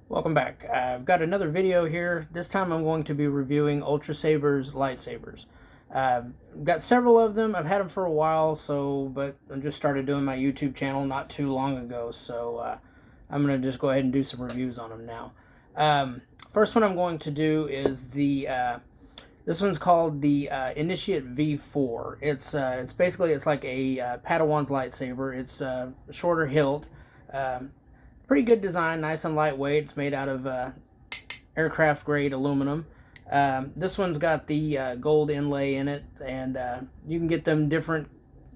Welcome back. I've got another video here. This time I'm going to be reviewing Ultrasabers lightsabers. I've got several of them. I've had them for a while, but I just started doing my YouTube channel not too long ago, so I'm going to just go ahead and do some reviews on them now. First one I'm going to do is this one's called the Initiate V4. It's like a Padawan's lightsaber. It's a shorter hilt. Pretty good design, nice and lightweight. It's made out of aircraft grade aluminum. This one's got the gold inlay in it, and you can get them different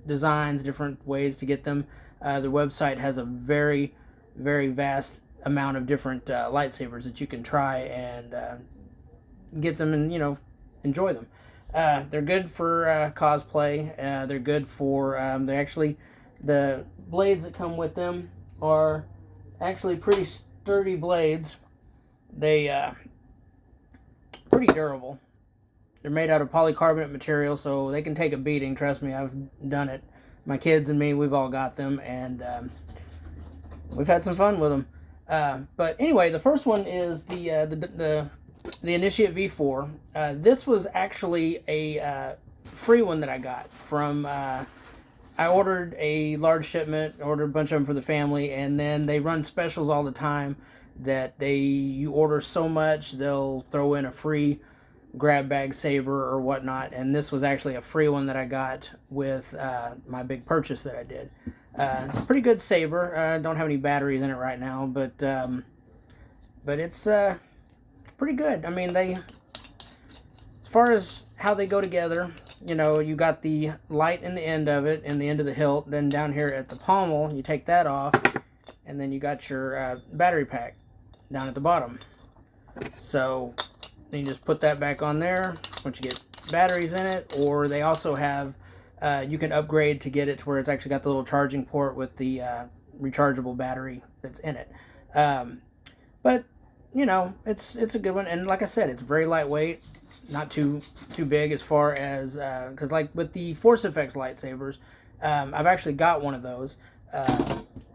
designs, different ways to get them. Their website has a very, very vast amount of different lightsabers that you can try and get them and, enjoy them. They're good for cosplay. They're good for, the blades that come with them are actually pretty sturdy blades. They pretty durable. They're made out of polycarbonate material, so they can take a beating. Trust me, I've done it. My kids and me, we've all got them, and we've had some fun with them. But anyway, the first one is the Initiate V4. This was actually a free one that I got from. I ordered a large shipment, ordered a bunch of them for the family, and then they run specials all the time that you order so much, they'll throw in a free grab bag saber or whatnot, and this was actually a free one that I got with my big purchase that I did. Pretty good saber. Don't have any batteries in it right now, but it's pretty good. I mean, as far as how they go together, you got the light in the end of it, in the end of the hilt. Then down here at the pommel, you take that off, and then you got your battery pack down at the bottom. So then you just put that back on there once you get batteries in it, or they also have, you can upgrade to get it to where it's actually got the little charging port with the rechargeable battery that's in it. But, it's a good one, and like I said, it's very lightweight. Not too big as far as because like with the Force Effects lightsabers, I've actually got one of those.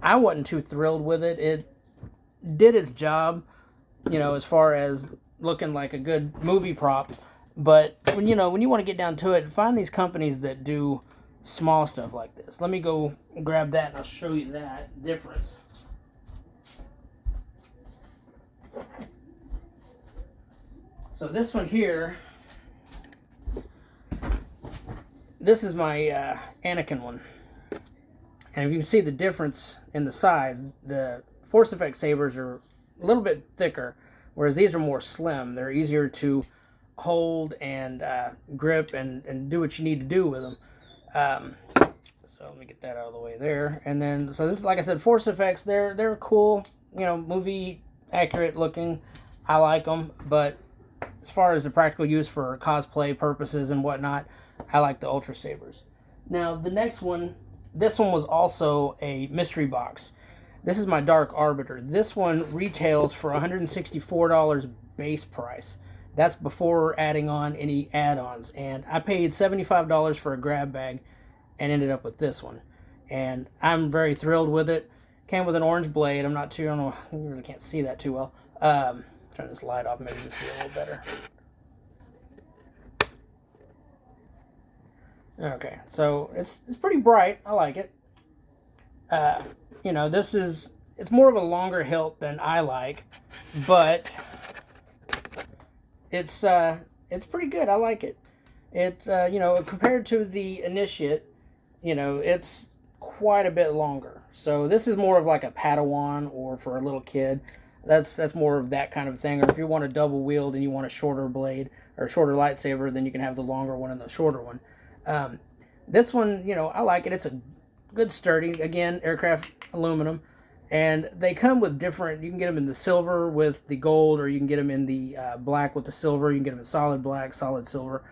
I wasn't too thrilled with it. It did its job, as far as looking like a good movie prop. But when you want to get down to it, find these companies that do small stuff like this. Let me go grab that and I'll show you that difference. So this one here, this is my Anakin one. And if you can see the difference in the size, the Force Effect sabers are a little bit thicker, whereas these are more slim. They're easier to hold and grip and do what you need to do with them. So let me get that out of the way there. And then, so this, like I said, Force Effects, they're cool, movie accurate looking. I like them, but as far as the practical use for cosplay purposes and whatnot, I like the Ultrasabers. Now, the next one, this one was also a mystery box. This is my Dark Arbiter. This one retails for $164 base price. That's before adding on any add-ons. And I paid $75 for a grab bag and ended up with this one. And I'm very thrilled with it. Came with an orange blade. I don't know, I really can't see that too well. Turn this light off, maybe you can see a little better. Okay, so it's pretty bright. I like it. It's more of a longer hilt than I like, but it's pretty good. I like it. Compared to the Initiate, it's quite a bit longer. So this is more of like a Padawan or for a little kid. That's more of that kind of thing. Or if you want a double wield and you want a shorter blade or a shorter lightsaber, then you can have the longer one and the shorter one. This one, I like it. It's a good sturdy, again, aircraft aluminum. And they come with different, you can get them in the silver with the gold, or you can get them in the black with the silver. You can get them in solid black, solid silver,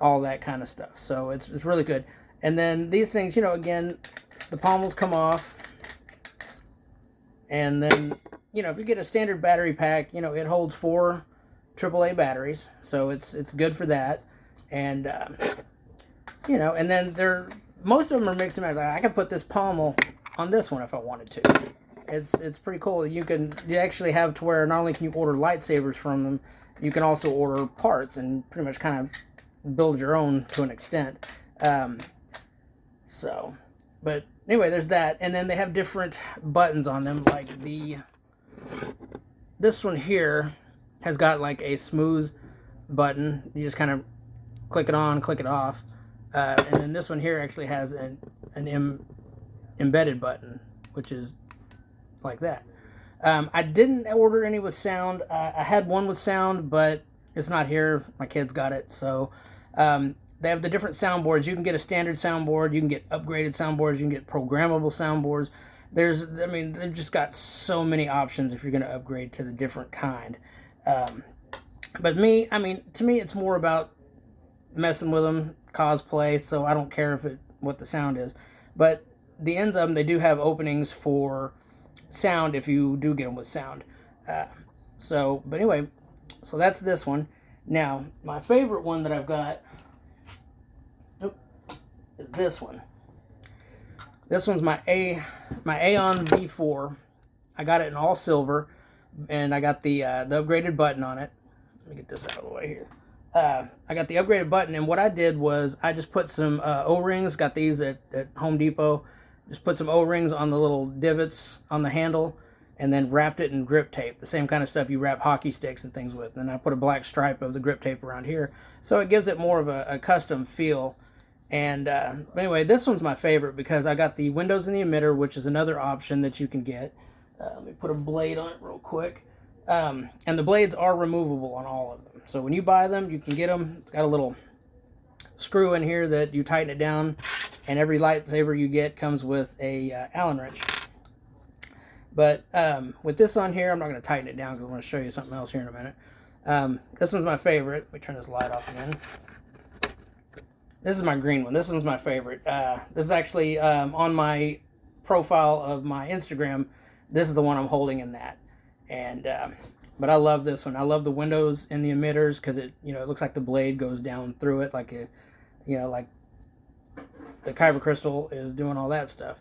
all that kind of stuff. So it's really good. And then these things, again, the pommels come off. And then, if you get a standard battery pack, it holds 4 AAA batteries. So it's good for that. And, and then most of them are mixed and matched. I could put this pommel on this one if I wanted to. It's pretty cool. You actually have to where not only can you order lightsabers from them, you can also order parts and pretty much kind of build your own to an extent. But anyway, there's that, and then they have different buttons on them. Like this one here has got like a smooth button. You just kind of click it on, click it off, and then this one here actually has an embedded button, which is like that. I didn't order any with sound. I had one with sound, but it's not here. My kids got it. So they have the different soundboards. You can get a standard soundboard. You can get upgraded soundboards. You can get programmable soundboards. They've just got so many options if you're going to upgrade to the different kind. But to me, it's more about messing with them, cosplay, so I don't care what the sound is. But the ends of them, they do have openings for sound if you do get them with sound. But anyway, so that's this one. Now, my favorite one that I've got is this one. This one's my Aeon V4. I got it in all silver, and I got the upgraded button on it. Let me get this out of the way here. I got the upgraded button, and what I did was I just put some O-rings, got these at Home Depot, just put some O-rings on the little divots on the handle, and then wrapped it in grip tape, the same kind of stuff you wrap hockey sticks and things with. And I put a black stripe of the grip tape around here, so it gives it more of a custom feel. And anyway, this one's my favorite because I got the windows and the emitter, which is another option that you can get. Let me put a blade on it real quick. And the blades are removable on all of them. So when you buy them, you can get them. It's got a little screw in here that you tighten it down, and every lightsaber you get comes with a Allen wrench. But with this on here, I'm not going to tighten it down because I'm going to show you something else here in a minute. This one's my favorite. Let me turn this light off again. This is my green one. This one's my favorite. This is actually on my profile of my Instagram. This is the one I'm holding in that. And but I love this one. I love the windows and the emitters because it looks like the blade goes down through it like like the kyber crystal is doing all that stuff.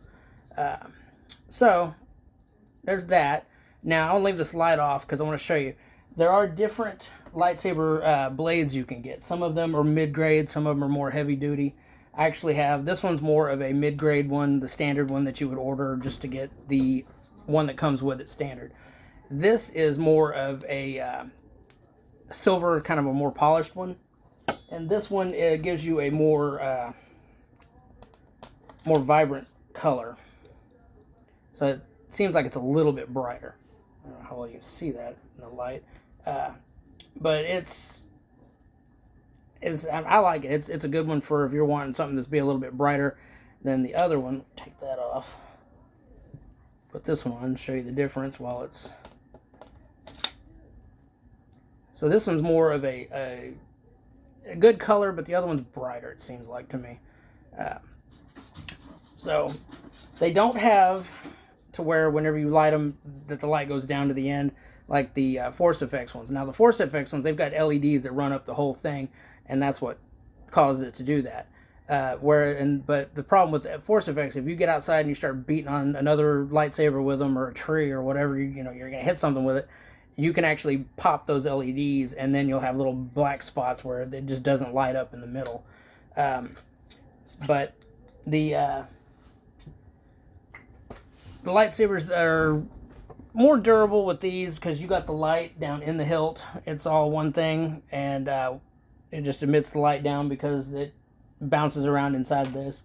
So there's that. Now I'll leave this light off because I want to show you. There are different lightsaber blades you can get. Some of them are mid-grade, some of them are more heavy-duty. I actually have, this one's more of a mid-grade one, the standard one that you would order just to get the one that comes with it standard. This is more of a silver, kind of a more polished one. And this one, it gives you a more vibrant color. So it seems like it's a little bit brighter. I don't know how well you can see that in the light. But I like it. It's a good one for if you're wanting something that's be a little bit brighter than the other one. Take that off. Put this one on, show you the difference while it's... So this one's more of a good color, but the other one's brighter, it seems like to me. So they don't have to where whenever you light them that the light goes down to the end like the Force Effects ones. Now the Force Effects ones, they've got LEDs that run up the whole thing, and that's what causes it to do that. But the problem with the Force Effects, if you get outside and you start beating on another lightsaber with them or a tree or whatever, you're going to hit something with it, you can actually pop those LEDs, and then you'll have little black spots where it just doesn't light up in the middle. But the lightsabers are more durable with these because you got the light down in the hilt. It's all one thing, and it just emits the light down because it bounces around inside this,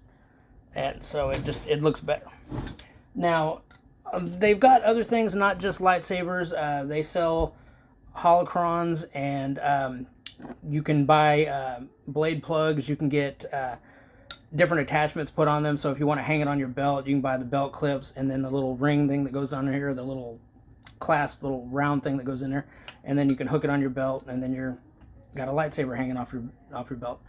and so it looks better. Now they've got other things, not just lightsabers. They sell holocrons, and you can buy blade plugs. You can get different attachments put on them, so if you want to hang it on your belt, you can buy the belt clips and then the little ring thing that goes on here, the little clasp, little round thing that goes in there, and then you can hook it on your belt, and then you're got a lightsaber hanging off your belt.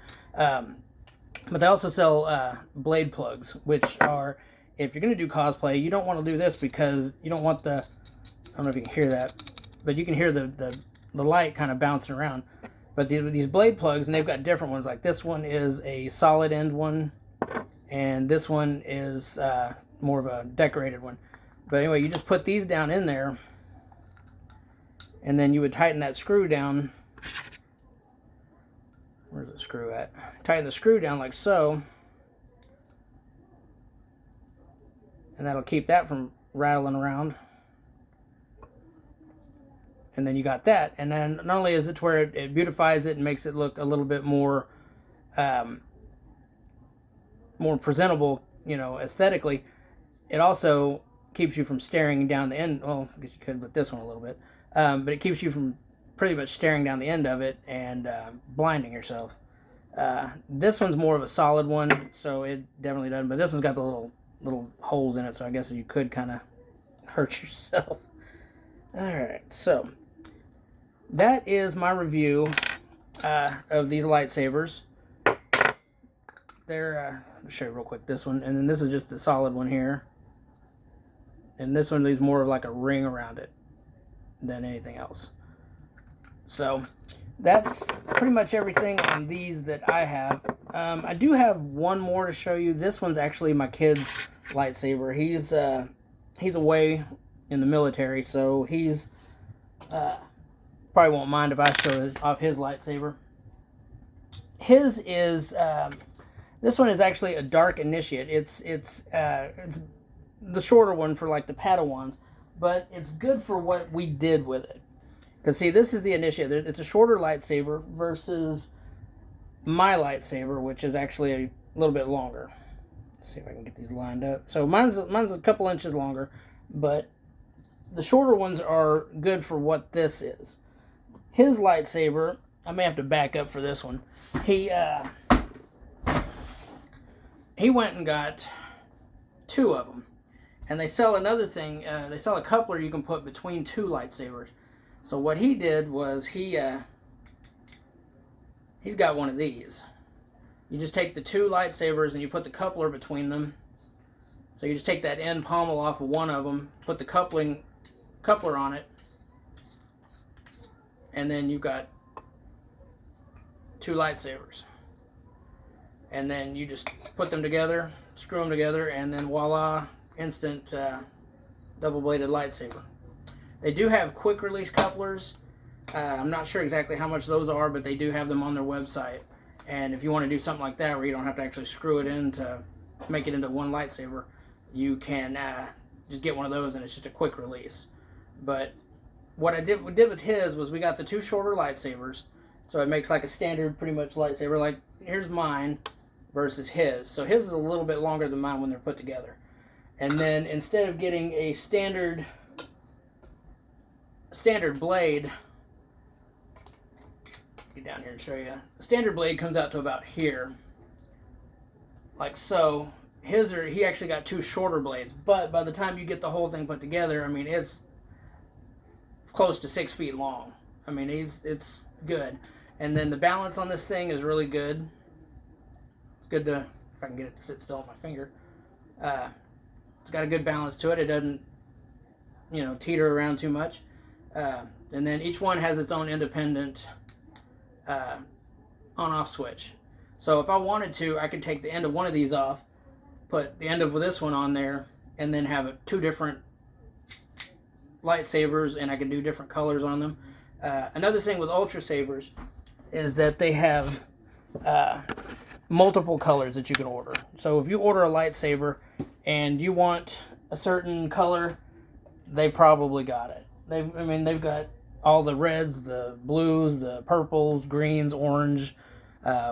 But they also sell blade plugs, which are, if you're going to do cosplay, you don't want to do this because you don't want I don't know if you can hear that, but you can hear the light kind of bouncing around. But these blade plugs, and they've got different ones. Like this one is a solid end one, and this one is more of a decorated one. But anyway, you just put these down in there, and then you would tighten that screw down. Where's the screw at? Tighten the screw down like so, and that'll keep that from rattling around. And then you got that, and then not only is it to where it beautifies it and makes it look a little bit more more presentable, you know, aesthetically, it also keeps you from staring down the end. Well, I guess you could with this one a little bit, but it keeps you from pretty much staring down the end of it and blinding yourself. This one's more of a solid one, so it definitely doesn't. But this one's got the little holes in it, so I guess you could kind of hurt yourself. All right, so that is my review of these lightsabers. They're I'll show you real quick this one, and then this is just the solid one here, and this one leaves more of like a ring around it than anything else. So that's pretty much everything on these that I have. I do have one more to show you. This one's actually my kid's lightsaber. He's away in the military, so he's probably won't mind if I show off his lightsaber. His is this one is actually a dark initiate. It's the shorter one for like the Padawans, but it's good for what we did with it. Because see, this is the initiate. It's a shorter lightsaber versus my lightsaber, which is actually a little bit longer. Let's see if I can get these lined up. So mine's a couple inches longer, but the shorter ones are good for what this is. His lightsaber, I may have to back up for this one. He went and got 2 of them, and they sell another thing. They sell a coupler you can put between 2 lightsabers. So what he did was he's got one of these. You just take the 2 lightsabers and you put the coupler between them. So you just take that end pommel off of one of them, put the coupler on it, and then you've got 2 lightsabers. And then you just put them together, screw them together, and then voila, instant double-bladed lightsaber. They do have quick release couplers. I'm not sure exactly how much those are, but they do have them on their website. And if you want to do something like that where you don't have to actually screw it in to make it into one lightsaber, you can just get one of those, and it's just a quick release. But what we did with his was we got the 2 shorter lightsabers, so it makes like a standard pretty much lightsaber. Like here's mine versus his. So his is a little bit longer than mine when they're put together. And then instead of getting a standard blade, get down here and show you. The standard blade comes out to about here, like so. He actually got 2 shorter blades, but by the time you get the whole thing put together, I mean it's close to 6 feet long. I mean it's good, and then the balance on this thing is really good. It's good to, if I can get it to sit still on my finger. It's got a good balance to it. It doesn't, you know, teeter around too much. And then each one has its own independent on-off switch. So if I wanted to, I could take the end of one of these off, put the end of this one on there, and then have 2 different lightsabers, and I could do different colors on them. Another thing with Ultrasabers is that they have multiple colors that you can order. So if you order a lightsaber and you want a certain color, they probably got it. They've got all the reds, the blues, the purples, greens, orange,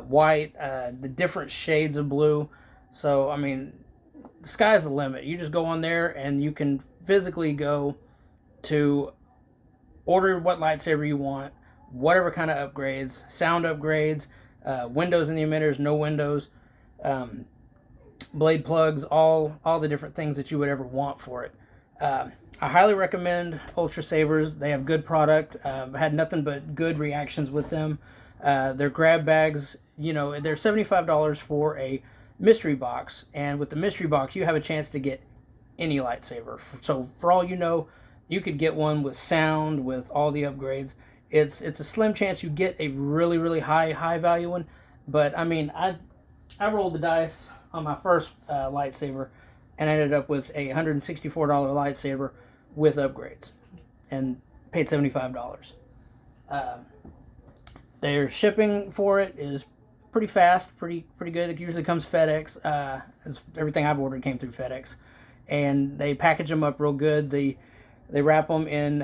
white, the different shades of blue. So, I mean, the sky's the limit. You just go on there and you can physically go to order what lightsaber you want, whatever kind of upgrades, sound upgrades, windows in the emitters, no windows, blade plugs, all the different things that you would ever want for it. I highly recommend Ultrasabers. They have good product. I had nothing but good reactions with them. Their grab bags, you know, they're $75 for a mystery box, and with the mystery box you have a chance to get any lightsaber. So for all you know, you could get one with sound, with all the upgrades. It's a slim chance you get a really, really high value one, but I mean, I rolled the dice on my first lightsaber and I ended up with a $164 lightsaber with upgrades, and paid $75. Their shipping for it is pretty fast, pretty good. It usually comes FedEx. Everything I've ordered came through FedEx, and they package them up real good. They wrap them in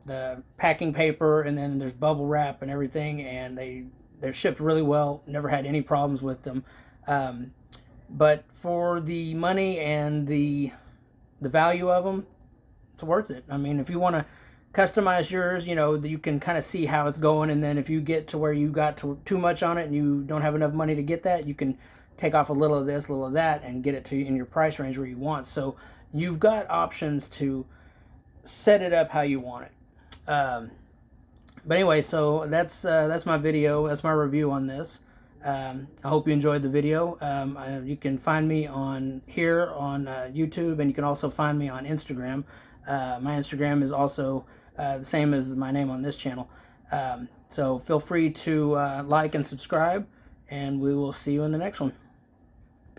the packing paper, and then there's bubble wrap and everything, and they're shipped really well. Never had any problems with them. But for the money and the value of them, it's worth it. I mean, if you want to customize yours, you know, you can kind of see how it's going, and then if you get to where you got too much on it and you don't have enough money to get that, you can take off a little of this, a little of that, and get it to in your price range where you want. So you've got options to set it up how you want it. But anyway, so that's my video. That's my review on this. I hope you enjoyed the video. You can find me on YouTube, and you can also find me on Instagram. My Instagram is also the same as my name on this channel. So feel free to like and subscribe, and we will see you in the next one.